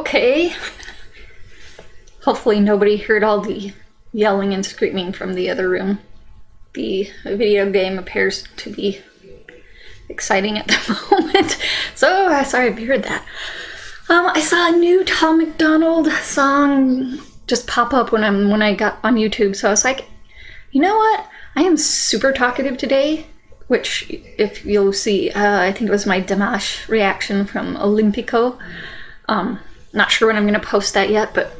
Okay. Hopefully nobody heard all the yelling and screaming from the other room. The video game appears to be exciting at the moment. So, sorry if you heard that. I saw a new Tom MacDonald song just pop up when I got on YouTube. So I was like, you know what? I am super talkative today, which if you'll see, I think it was my Dimash reaction from Olympico. Not sure when I'm going to post that yet, but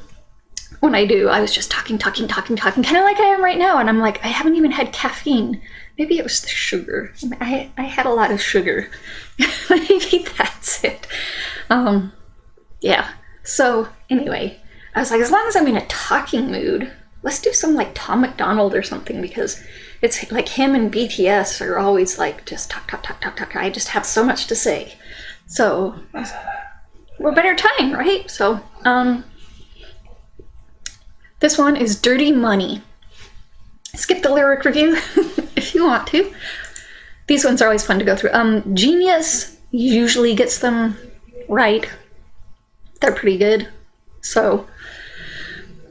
when I do, I was just talking, kind of like I am right now. And I'm like, I haven't even had caffeine. Maybe it was the sugar. I had a lot of sugar. Maybe that's it. Yeah. So anyway, I was like, as long as I'm in a talking mood, let's do some like Tom MacDonald or something, because it's like him and BTS are always like just talk. I just have so much to say. So what better time, right? So this one is Dirty Money. Skip the lyric review if you want to. These ones are always fun to go through. Genius usually gets them right. They're pretty good. So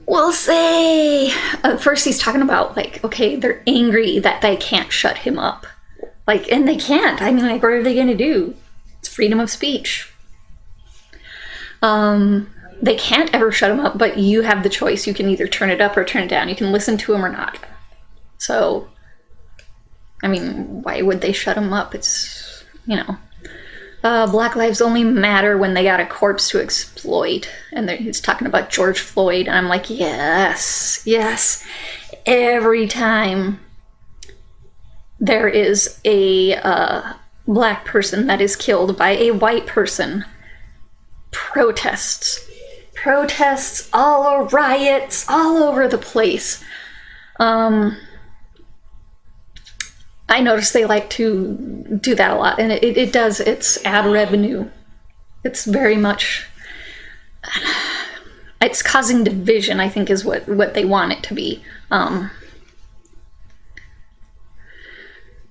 we'll say, first he's talking about like, okay, they're angry that they can't shut him up. Like, and they can't. I mean, like, what are they going to do? It's freedom of speech. They can't ever shut him up, but you have the choice. You can either turn it up or turn it down. You can listen to him or not. So, I mean, why would they shut him up? It's, you know. Black lives only matter when they got a corpse to exploit. And he's talking about George Floyd. And I'm like, yes. Every time there is a black person that is killed by a white person, protests, riots all over the place. I notice they like to do that a lot, and it does. It's ad revenue. It's very much, it's causing division, I think, is what they want it to be.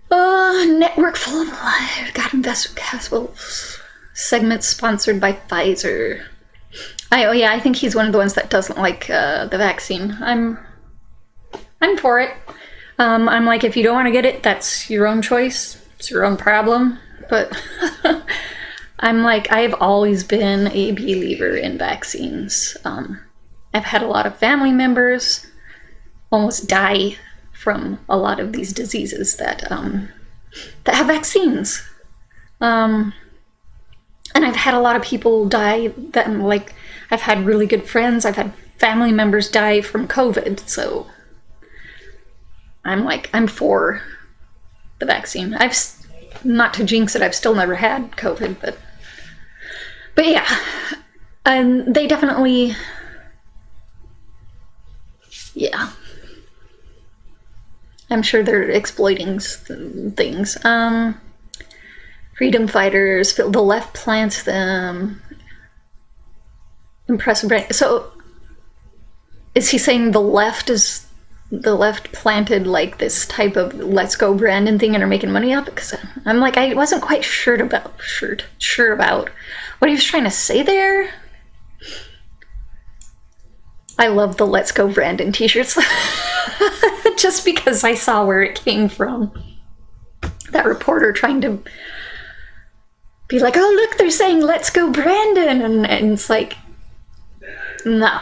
Network full of lies. Got investor capital segment sponsored by Pfizer. I think he's one of the ones that doesn't like the vaccine. I'm for it. I'm like, if you don't want to get it, that's your own choice. It's your own problem. But I'm like, I've always been a believer in vaccines. I've had a lot of family members almost die from a lot of these diseases that have vaccines. And I've had a lot of people die that, like, I've had really good friends. I've had family members die from COVID. So I'm like, I'm for the vaccine. Not to jinx it, I've still never had COVID, but yeah. And they definitely, yeah. I'm sure they're exploiting things. Freedom fighters, the left plants them. Impressive brain. So, is he saying the left planted like this type of "Let's Go Brandon" thing and are making money off it? Because I'm like, I wasn't quite sure about what he was trying to say there. I love the "Let's Go Brandon" t-shirts just because I saw where it came from. That reporter trying to be like, oh look, they're saying "Let's Go Brandon," and it's like, no.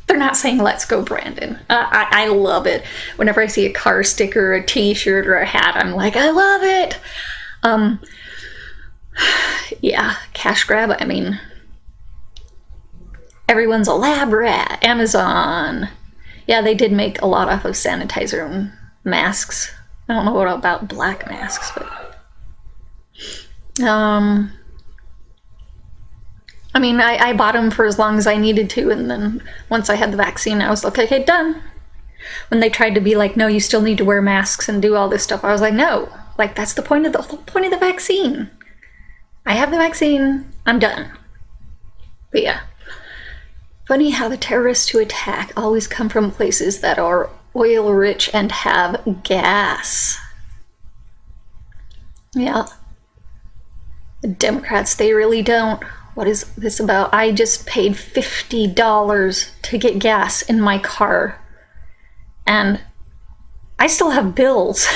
They're not saying "Let's Go Brandon." I love it. Whenever I see a car sticker, a t-shirt, or a hat, I'm like, I love it. Yeah, cash grab. I mean, everyone's a lab rat. Amazon. Yeah, they did make a lot off of sanitizer and masks. I don't know what about black masks, but I mean, I bought them for as long as I needed to, and then once I had the vaccine, I was like, okay, done. When they tried to be like, no, you still need to wear masks and do all this stuff, I was like, no, like, that's the whole point of the vaccine. I have the vaccine, I'm done. But yeah. Funny how the terrorists who attack always come from places that are oil rich and have gas. Yeah. The Democrats, they really don't. What is this about? I just paid $50 to get gas in my car. And I still have bills.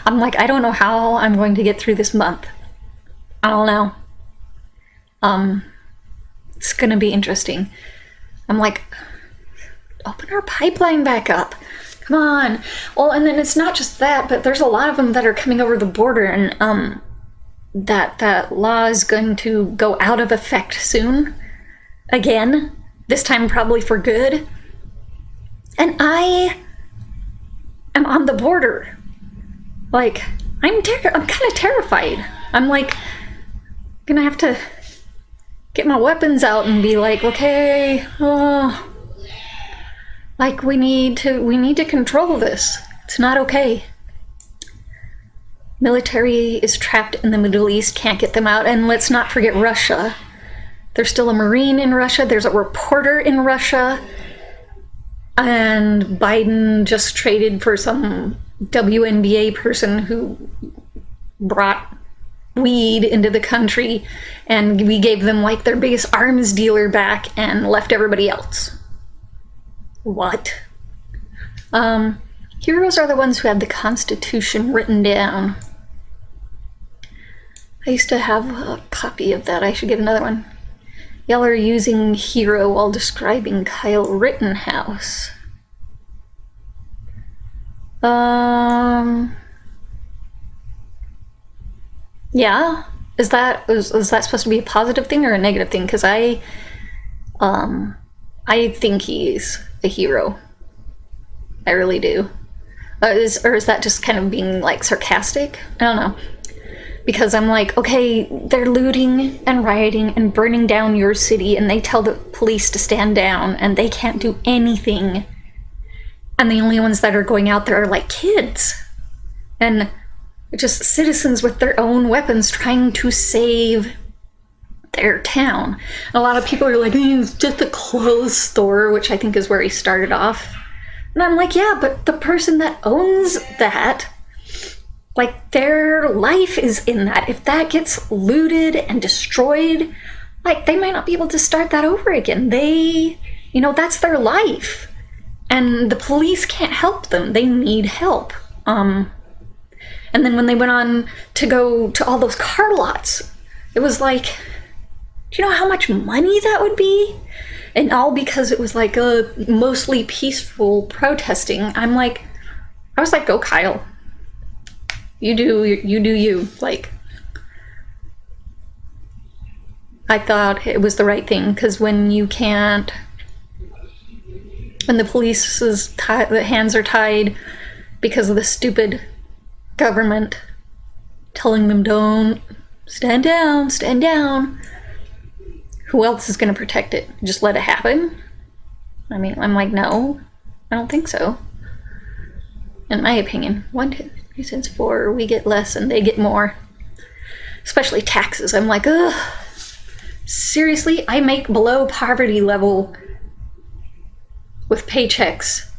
I'm like, I don't know how I'm going to get through this month. I don't know. It's gonna be interesting. I'm like, open our pipeline back up. Come on. Well, and then it's not just that, but there's a lot of them that are coming over the border, and that law is going to go out of effect soon. Again. This time probably for good. And I am on the border. Like, I'm kind of terrified. I'm like, gonna have to get my weapons out and be like, okay, like we need to control this. It's not okay. Military is trapped in the Middle East, can't get them out. And let's not forget Russia. There's still a Marine in Russia. There's a reporter in Russia. And Biden just traded for some WNBA person who brought weed into the country, and we gave them like their biggest arms dealer back and left everybody else. What? Heroes are the ones who have the Constitution written down. I used to have a copy of that. I should get another one. Y'all are using hero while describing Kyle Rittenhouse. Yeah. Is that supposed to be a positive thing or a negative thing? Because I think he's a hero. I really do. Or is that just kind of being like sarcastic? I don't know. Because I'm like, okay, they're looting and rioting and burning down your city, and they tell the police to stand down, and they can't do anything. And the only ones that are going out there are like kids. And just citizens with their own weapons trying to save their town. And a lot of people are like, it's just a clothes store, which I think is where he started off. And I'm like, yeah, but the person that owns that, like, their life is in that. If that gets looted and destroyed, like, they might not be able to start that over again. That's their life. And the police can't help them. They need help. And then when they went on to go to all those car lots, it was like, do you know how much money that would be? And all because it was like a mostly peaceful protesting. I was like, go Kyle. You do you. Like, I thought it was the right thing, because when the police's the hands are tied because of the stupid government telling them don't stand down, who else is going to protect it? Just let it happen? I mean, I'm like, no, I don't think so. In my opinion, 1, 2, 3 cents, 4, we get less and they get more. Especially taxes. I'm like, ugh. Seriously, I make below poverty level with paychecks,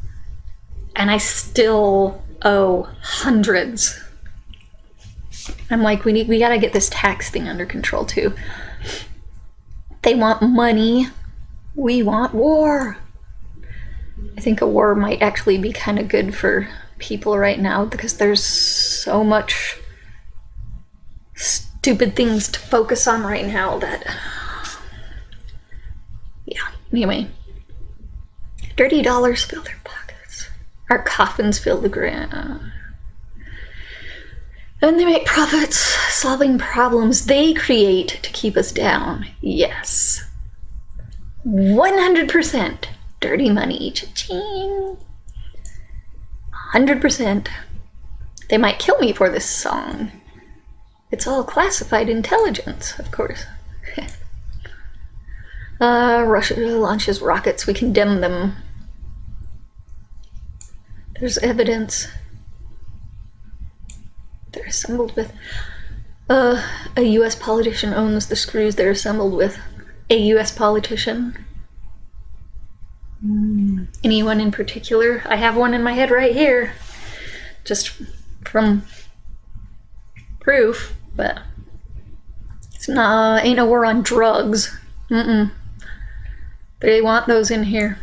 and I still owe hundreds. I'm like, we gotta get this tax thing under control too. They want money. We want war. I think a war might actually be kind of good for people right now, because there's so much stupid things to focus on right now that, yeah, anyway. Dirty dollars fill their pockets. Our coffins fill the ground. And they make profits solving problems they create to keep us down. Yes. 100% dirty money. Cha-ching. 100%. They might kill me for this song. It's all classified intelligence, of course. Russia launches rockets. We condemn them. There's evidence. They're assembled with. A U.S. politician owns the screws they're assembled with. A U.S. politician. Anyone in particular? I have one in my head right here. Just from proof, but it's Nah, ain't no war on drugs. They want those in here.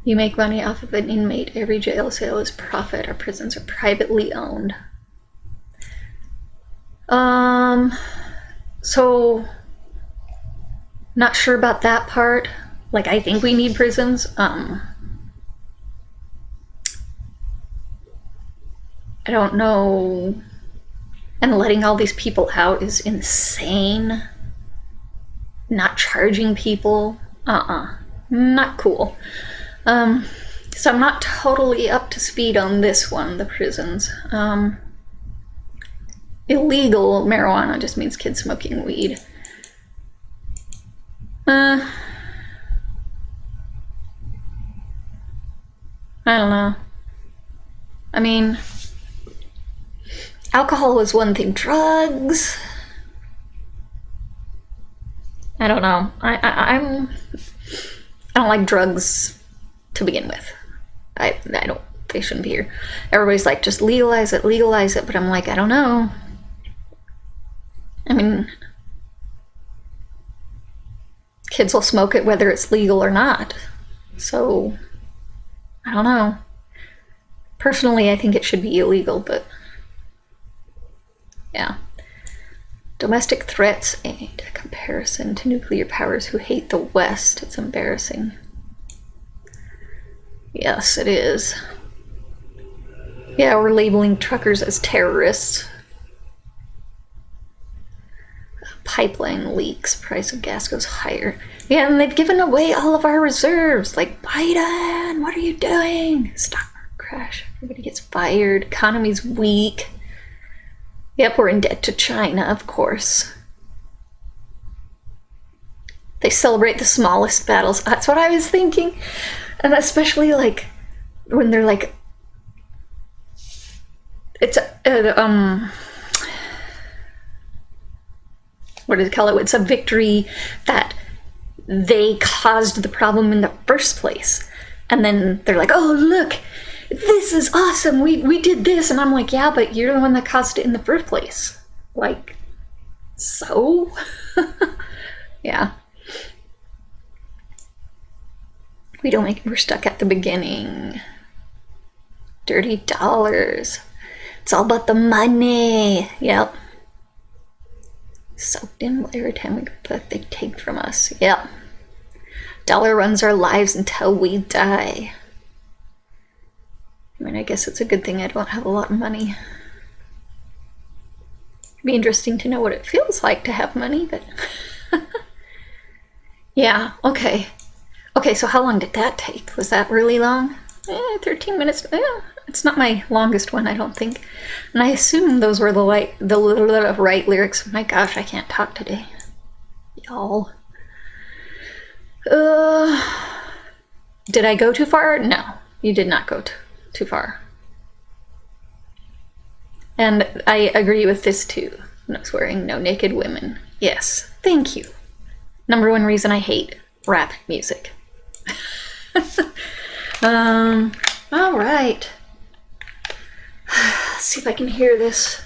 You make money off of an inmate. Every jail sale is profit. Our prisons are privately owned. So not sure about that part. Like, I think we need prisons. I don't know. And letting all these people out is insane. Not charging people. Not cool. So I'm not totally up to speed on this one, the prisons. Illegal marijuana just means kids smoking weed. I don't know. I mean, alcohol is one thing. Drugs, I don't know. I don't like drugs to begin with. I don't. They shouldn't be here. Everybody's like, just legalize it, but I'm like, I don't know. I mean, kids will smoke it whether it's legal or not. So, I don't know. Personally, I think it should be illegal, but yeah. Domestic threats ain't a comparison to nuclear powers who hate the West. It's embarrassing. Yes, it is. Yeah, we're labeling truckers as terrorists. Pipeline leaks, price of gas goes higher. Yeah, and they've given away all of our reserves. Like, Biden, what are you doing? Stock market crash. Everybody gets fired. Economy's weak. Yep, we're in debt to China, of course. They celebrate the smallest battles. That's what I was thinking. And especially, like, when they're like, it's what do they call it? It's a victory that they caused the problem in the first place. And then they're like, oh, look, this is awesome. We did this. And I'm like, yeah, but you're the one that caused it in the first place. Like, so? Yeah. We're stuck at the beginning. Dirty dollars. It's all about the money. Yep. Soaked in every time we put they take from us. Yep. Dollar runs our lives until we die. I mean, I guess it's a good thing I don't have a lot of money. It'd be interesting to know what it feels like to have money, but yeah, okay. Okay, so how long did that take? Was that really long? 13 minutes. It's not my longest one, I don't think. And I assume those were the right lyrics. My gosh, I can't talk today. Y'all. Did I go too far? No, you did not go too far. And I agree with this too. No swearing, no naked women. Yes, thank you. Number one reason I hate rap music. All right. Let's see if I can hear this.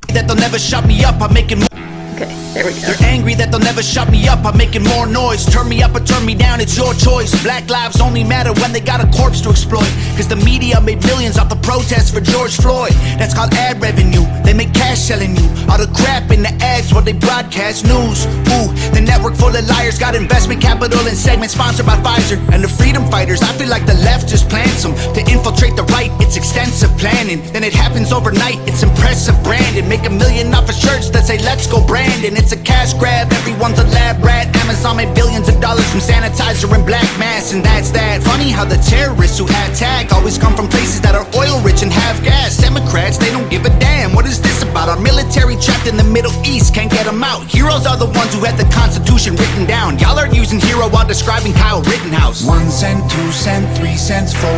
That they'll never shut me up, I'm making more. Okay, there we go. They're angry that they'll never shut me up, I'm making more noise. Turn me up or turn me down, it's your choice. Black lives only matter when they got a corpse to exploit. Cause the media made millions off the protests for George Floyd. That's called ad revenue, they make cash selling you all the crap in the ads while they broadcast news. Ooh, the network full of liars got investment capital and segments sponsored by Pfizer. And the freedom fighters, I feel like the left just plants them to infiltrate the right, it's extensive planning. Then it happens overnight, it's impressive branding. Make $1 million off of shirts that say let's go Brandon. It's a cash grab, everyone's a lab rat. Amazon made billions of dollars from sanitizer and black mass, and that's that. Funny how the terrorists who attack always come from places that are oil rich and have gas. Democrats, they don't give a damn. What is this about? Our military trapped in the Middle East, can't get them out. Heroes are the ones who had the Constitution written down. Y'all are using hero while describing Kyle Rittenhouse. 1 cent, 2 cent, 3 cents, 4.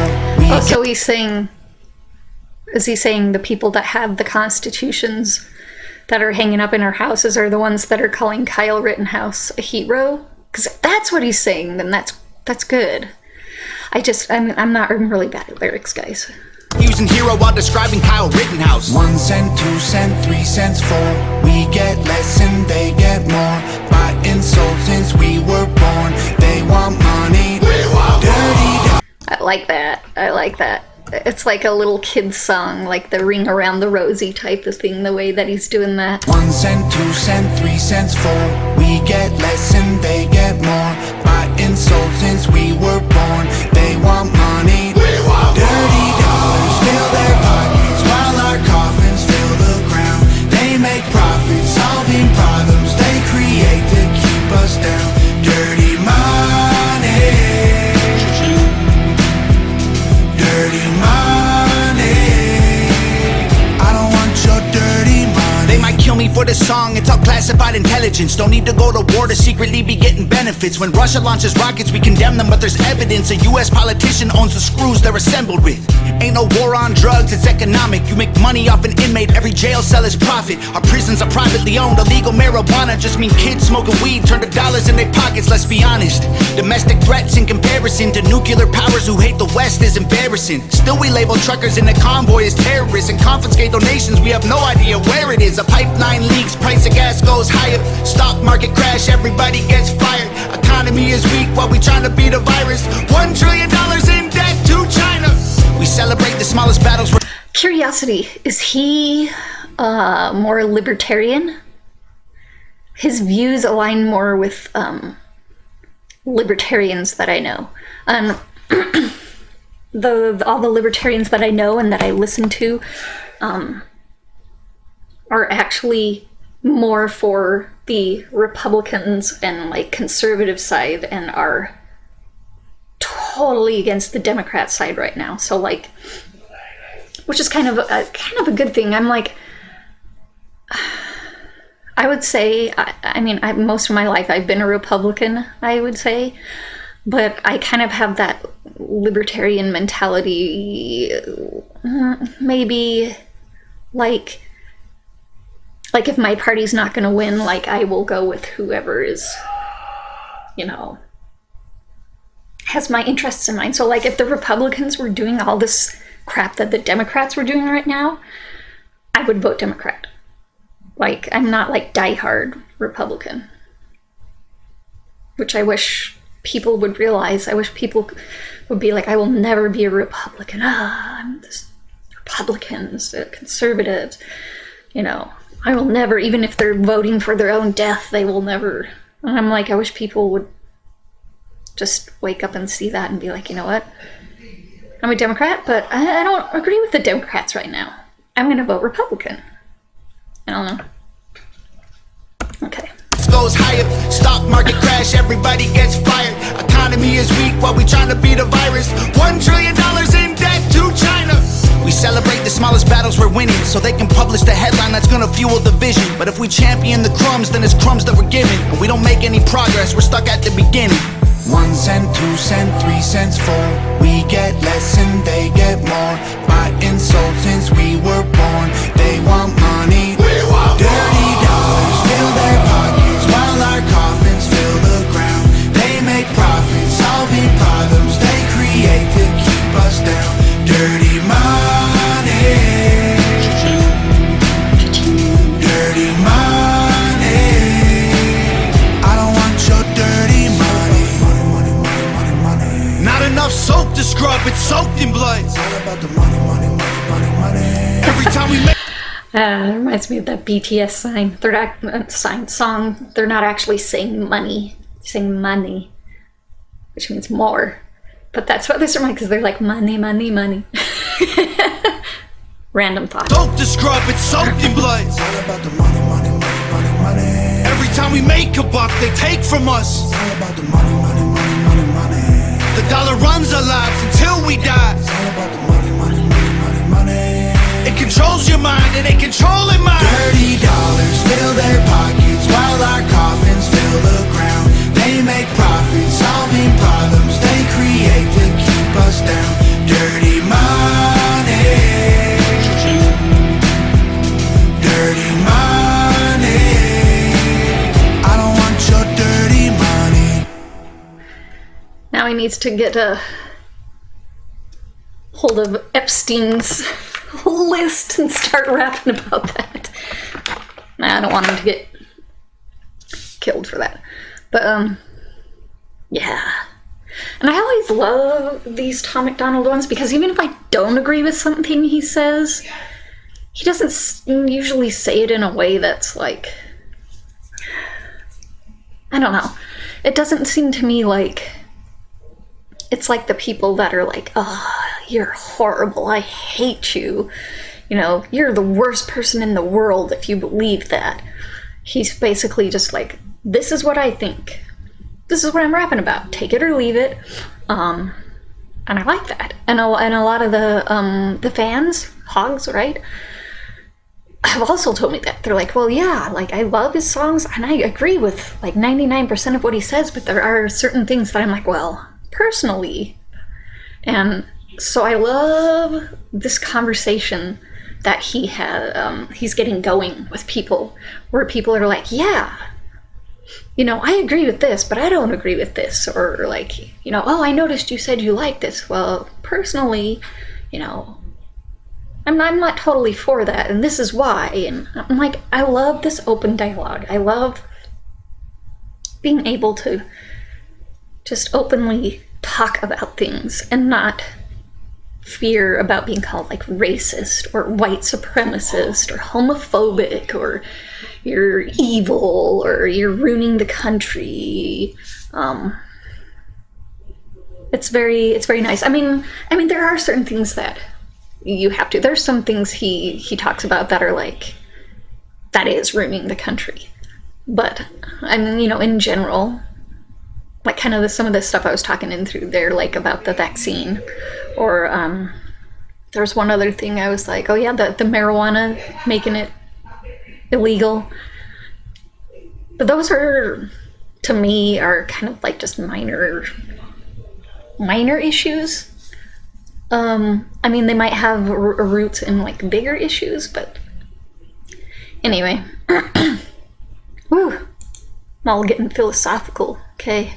Oh, so he's saying, is he saying the people that have the constitutions that are hanging up in our houses are the ones that are calling Kyle Rittenhouse a hero? Because if that's what he's saying, then that's good. I'm really bad at lyrics, guys. using hero while describing Kyle Rittenhouse. 1 cent, 2 cent, 3 cents, 4. We get less and they get more. Buying sold since we were born. They want money. We want dirty. I like that. I like that. It's like a little kid's song, like the Ring Around the Rosie type of thing, the way that he's doing that. 1 cent, 2 cent, 3 cents, 4. We get less and they get more. Buying sold since we were born. They want money. We want dirty dollars fill their pockets while our coffins fill the ground. They make profits solving problems they create to keep us down. Dirty money. Dirty money. I don't want your dirty money. They might kill me for this song, it's all classified intelligence. Don't need to go to war to secretly be getting benefits. When Russia launches rockets, we condemn them, but there's evidence. A US politician owns the screws they're assembled with. Ain't no war on drugs, it's economic. You make money off an inmate, every jail cell is profit. Our prisons are privately owned, illegal marijuana just mean kids smoking weed turn to dollars in their pockets, let's be honest. Domestic threats in comparison to nuclear powers who hate the West is embarrassing. Still we label truckers in the convoy as terrorists and confiscate donations, we have no idea where it is. A pipeline leaks, price of gas goes higher. Stock market crash, everybody gets fired. Economy is weak while we trying to beat a virus. $1 trillion in debt to China. We celebrate the smallest battles. Curiosity, is he more libertarian? His views align more with libertarians that I know. All the libertarians that I know and that I listen to are actually more for the Republicans and like conservative side and are totally against the Democrat side right now. So like, which is kind of a good thing. I'm like, I would say, I mean, most of my life I've been a Republican, I would say, but I kind of have that libertarian mentality, maybe like if my party's not going to win, like I will go with whoever is, you know, has my interests in mind. So like if the Republicans were doing all this crap that the Democrats were doing right now, I would vote Democrat. Like I'm not like diehard Republican, which I wish people would realize. I wish people would be like, I will never be a Republican. I'm this Republicans, conservatives, you know. I will never, even if they're voting for their own death, they will never. And I'm like, I wish people would just wake up and see that and be like, you know what? I'm a Democrat, but I don't agree with the Democrats right now. I'm going to vote Republican. I don't know. Okay. Goes higher, stock market crash, everybody gets fired. Economy is weak while we trying to beat a virus. $1 trillion in debt to China. We celebrate the smallest battles we're winning, so they can publish the headline that's gonna fuel the vision. But if we champion the crumbs, then it's crumbs that we're given. And we don't make any progress, we're stuck at the beginning. 1 cent, 2 cent, 3 cents, 4. We get less and they get more. Buying sold since we were born. They want money. We want dirty dollars fill their pockets while our coffins fill the ground. They make profits solving problems they create to keep us down. Dirty money. Dirty money. I don't want your dirty money. Money, money, money, money, money. Not enough soap to scrub, it's soaked in blood. It's all about the money, money, money, money, money. Every time we make It reminds me of that BTS sign. They're not song. They're not actually saying money. They're saying money, which means more. But that's what this reminds me, because they're like money, money, money. Random thought. soap to scrub, it's soaked in blood. It's all about the money, money, money, money, money. Every time we make a buck, they take from us. It's all about the money, money, money, money, money. The dollar runs our lives until we die. It's all about the money, money, money, money, money. It controls your mind and it controlling mine. Dirty dollars fill their pockets while our coffins fill the ground. They make profits solving problems they create to keep us down. Dirty money. Dirty money. I don't want your dirty money. Now he needs to get hold of Epstein's list and start rapping about that. Nah, I don't want him to get killed for that. But, yeah. And I always love these Tom MacDonald ones because even if I don't agree with something he says, he doesn't usually say it in a way that's like, I don't know. It doesn't seem to me like it's like the people that are like, oh, you're horrible, I hate you. You know, you're the worst person in the world if you believe that. He's basically just like, this is what I think. This is what I'm rapping about. Take it or leave it. And I like that. And a lot of the fans, hogs, right, have also told me that. They're like, well, yeah, like, I love his songs, and I agree with, like, 99% of what he says, but there are certain things that I'm like, well, personally. And so I love this conversation that he had, he's getting going with people, where people are like, yeah, you know, I agree with this, but I don't agree with this. Or like, you know, oh, I noticed you said you like this. Well, personally, you know, I'm not totally for that, and this is why. And I'm like, I love this open dialogue. I love being able to just openly talk about things and not fear about being called like racist or white supremacist or homophobic or you're evil or you're ruining the country. It's very nice. I mean there are certain things that you have to. There's some things he talks about that are like, that is ruining the country. But I mean, you know, in general, like kind of some of the stuff I was talking in through there, like about the vaccine, or there was one other thing I was like, oh yeah, the marijuana, making it illegal. But those are, to me, are kind of like just minor issues. I mean, they might have roots in like bigger issues, but anyway. Woo! I'm all getting philosophical, okay?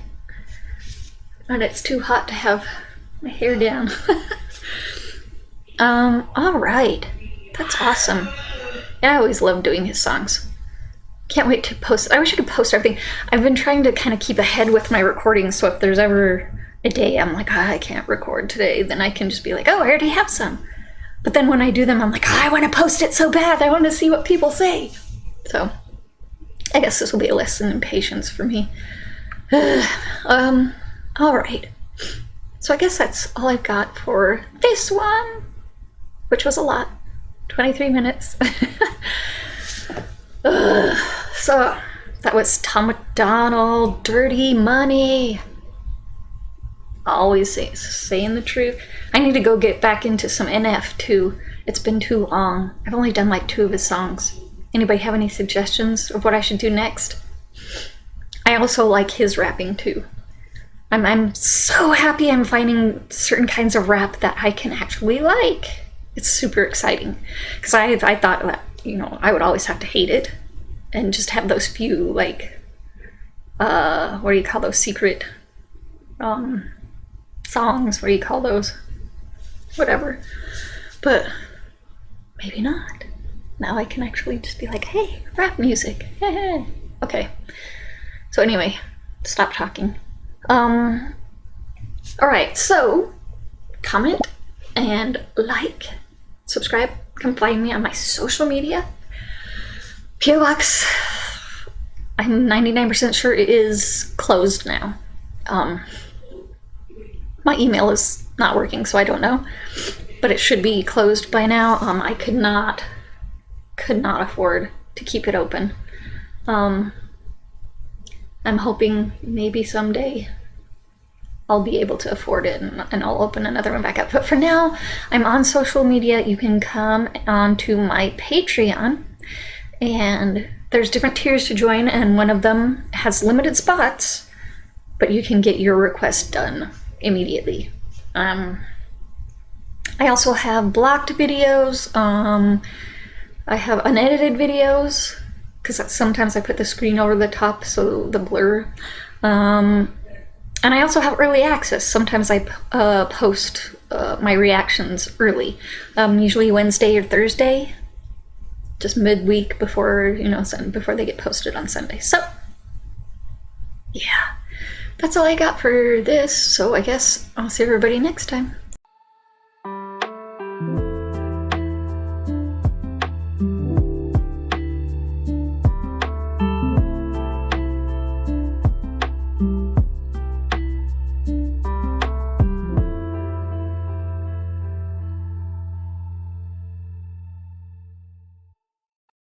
And it's too hot to have my hair down. Alright. That's awesome. Yeah, I always love doing his songs. Can't wait to post. I wish I could post everything. I've been trying to kind of keep ahead with my recordings, so if there's ever a day I'm like, oh, I can't record today, then I can just be like, oh, I already have some. But then when I do them, I'm like, oh, I want to post it so bad. I want to see what people say. So I guess this will be a lesson in patience for me. All right. So I guess that's all I've got for this one, which was a lot. 23 minutes. So that was Tom MacDonald, Dirty Money. Always saying the truth. I need to go get back into some NF too. It's been too long. I've only done like 2 of his songs. Anybody have any suggestions of what I should do next? I also like his rapping too. I'm so happy I'm finding certain kinds of rap that I can actually like. It's super exciting. Because I thought that, you know, I would always have to hate it. And just have those few, like, what do you call those, secret songs? What do you call those? Whatever. But maybe not. Now I can actually just be like, hey, rap music. Hey. Okay. So anyway, stop talking. Alright, so comment and like, subscribe, come find me on my social media. PO Box, I'm 99% sure it is closed now. My email is not working, so I don't know, but it should be closed by now. I could not afford to keep it open. I'm hoping maybe someday I'll be able to afford it and I'll open another one back up. But for now, I'm on social media. You can come onto my Patreon, and there's different tiers to join, and one of them has limited spots, but you can get your request done immediately. I also have blocked videos. I have unedited videos, because sometimes I put the screen over the top, so the blur. And I also have early access. Sometimes I post my reactions early, usually Wednesday or Thursday, just midweek before, before they get posted on Sunday. So yeah, that's all I got for this. So I guess I'll see everybody next time.